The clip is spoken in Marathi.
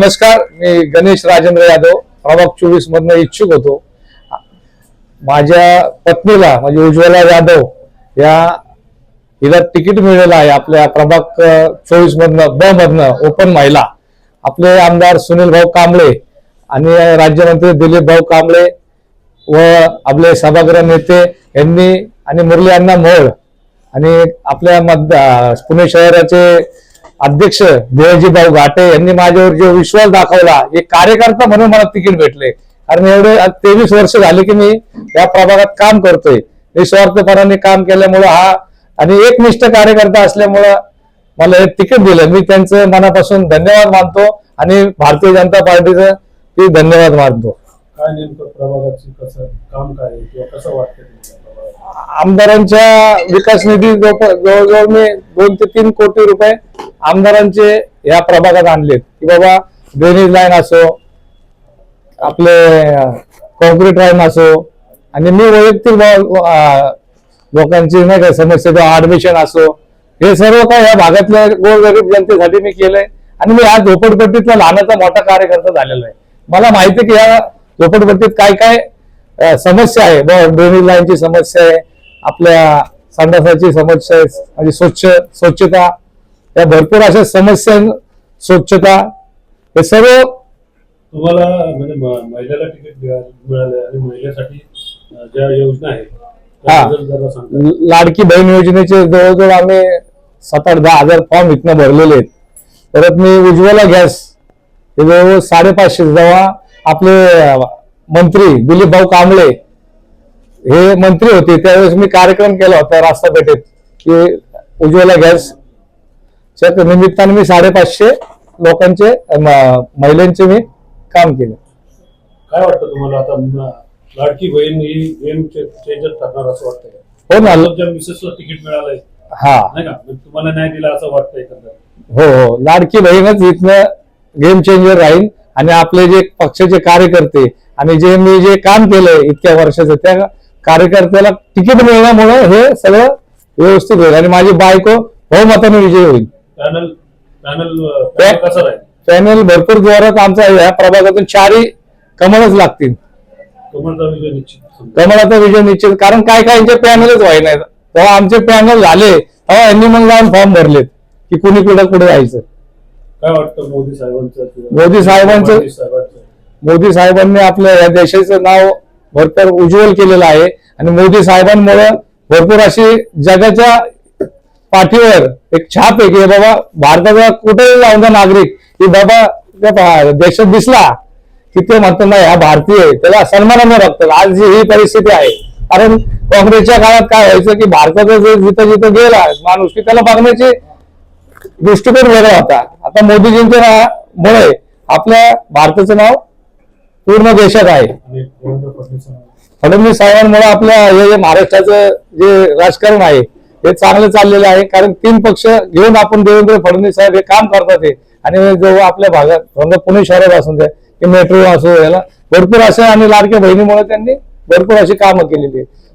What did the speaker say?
नमस्कार, मी गणेश राजेंद्र यादव प्रभाग 24 मधनं इच्छुक होतो। माझ्या पत्नीला म्हणजे उज्ज्वला यादव या हिला तिकीट मिळालं आहे आपल्या प्रभाग 24 मधनं ब मधनं ओपन महिला। आपले आमदार सुनील भाऊ कांबळे आणि राज्यमंत्री दिलीप भाऊ कांबळे व आपले सभागृह नेते यांनी आणि मुरली अण्णा मोहोळ आणि आपल्या पुणे शहराचे अध्यक्ष देवजी भाऊ घाटे यांनी माझ्यावर जो विश्वास दाखवला, एक कार्यकर्ता म्हणून मला तिकीट भेटले। कारण एवढे 23 वर्ष झाले की मी या प्रभागात काम करतोय। निस्वार्थपणाने काम केल्यामुळे हा आणि एकनिष्ठ कार्यकर्ता असल्यामुळे मला हे तिकीट दिलं। मी त्यांचं मनापासून धन्यवाद मानतो आणि भारतीय जनता पार्टीचं मी धन्यवाद मानतो। काय नेमकं प्रभागाचं कसं काम काय किंवा कसं वाटतं आमदारांच्या विकास निधी जवळजवळ मी 2 ते 3 कोटी रुपये आमदारांचे या प्रभागात आणलेत की बाबा ड्रेनेज लाईन असो, आपले कॉन्क्रीट लाईन असो आणि मी वैयक्तिक लोकांची नाही का समस्या ऍडमिशन असो, हे सर्व काय या भागातल्या गोरगरीब जनतेसाठी मी केलंय। आणि मी आज झोपडपट्टीतला लहानाचा मोठा कार्यकर्ता झालेला आहे। मला माहिती की या झोपडपट्टीत काय काय समस्या आहे, ड्रेनेज लाईनची समस्या आहे, आपल्या संडासाची समस्या आहे, म्हणजे स्वच्छता, या भरपूर अशा समस्या, स्वच्छता, हे सर्व तुम्हाला म्हणजे महिलेला तिकीट मिळाले आणि महिलेसाठी ज्या योजना आहेत लाडकी बहीण योजनेचे जवळजवळ आम्ही 7-8-10 हजार फॉर्म इथनं भरलेले आहेत। परत मी उज्ज्वला गॅस हे जवळ 550 जेव्हा आपले मंत्री दिलीप भाऊ कांबळे हे मंत्री होते त्यावेळेस मी कार्यक्रम केला होता रास्तापेठेत की उज्ज्वला गॅस च्या निमित्ताने मी 550 लोकांचे महिलांचे मी काम केलं। काय वाटतं तुम्हाला आता लाडकी बहीण ही गेम चेंजर ठरणार असं वाटतंय? हो ना, तुमच्या मिसेसला तिकीट मिळालंय नाही का, तुम्हाला न्याय दिला असं वाटतंय? हो, लाडकी बहीणच इथनं गेम चेंजर राहील आणि आपले जे पक्षाचे कार्यकर्ते आणि मी जे काम केलंय इतक्या वर्षाचं त्या कार्यकर्त्याला तिकीट मिळण्यामुळे हे सगळं व्यवस्थित होईल आणि माझी बायको बहुमताने विजयी होईल। पॅनल भरपूर जोरात आमचा या प्रभागातून 4 कमळच लागतील। कमळाचा विजय निश्चित, कारण काय यांचे पॅनलच व्हाय नाही। तेव्हा आमचे पॅनल झाले तेव्हा यांनी मग जाऊन फॉर्म भरलेत की कुणी कुठे जायचं। काय वाटतं मोदी साहेबांनी आपल्या या देशाचं नाव भरपूर उज्ज्वल केलेलं आहे आणि मोदी साहेबांमुळे भरपूर अशी जगाच्या पाठीवर एक छाप आहे की बाबा भारताचा कुठेही जाऊन नागरिक की बाबा देशात दिसला की ते म्हणतात नाही हा भारतीय, त्याला सन्मानाने बघतात। आज ही परिस्थिती आहे, कारण काँग्रेसच्या काळात काय व्हायचं की भारताचा जिथं जिथं गेला माणूस की त्याला बघण्याची दृष्टिकोन वेगळा होता। आता मोदीजींच्या मुळे आपल्या भारताचं नाव पूर्ण देशात आहे। फडणवीस साहेबांमुळे आपल्या हे महाराष्ट्राचं जे राजकारण आहे हे चांगलं चाललेलं आहे, कारण 3 पक्ष घेऊन आपण देवेंद्र फडणवीस साहेब हे काम करतात आणि जेव्हा आपल्या भागात समजा पुणे शहरात असून द्या की मेट्रो असो, याला भरपूर असे आणि लाडक्या बहिणीमुळे त्यांनी भरपूर अशी कामं केलेली आहे।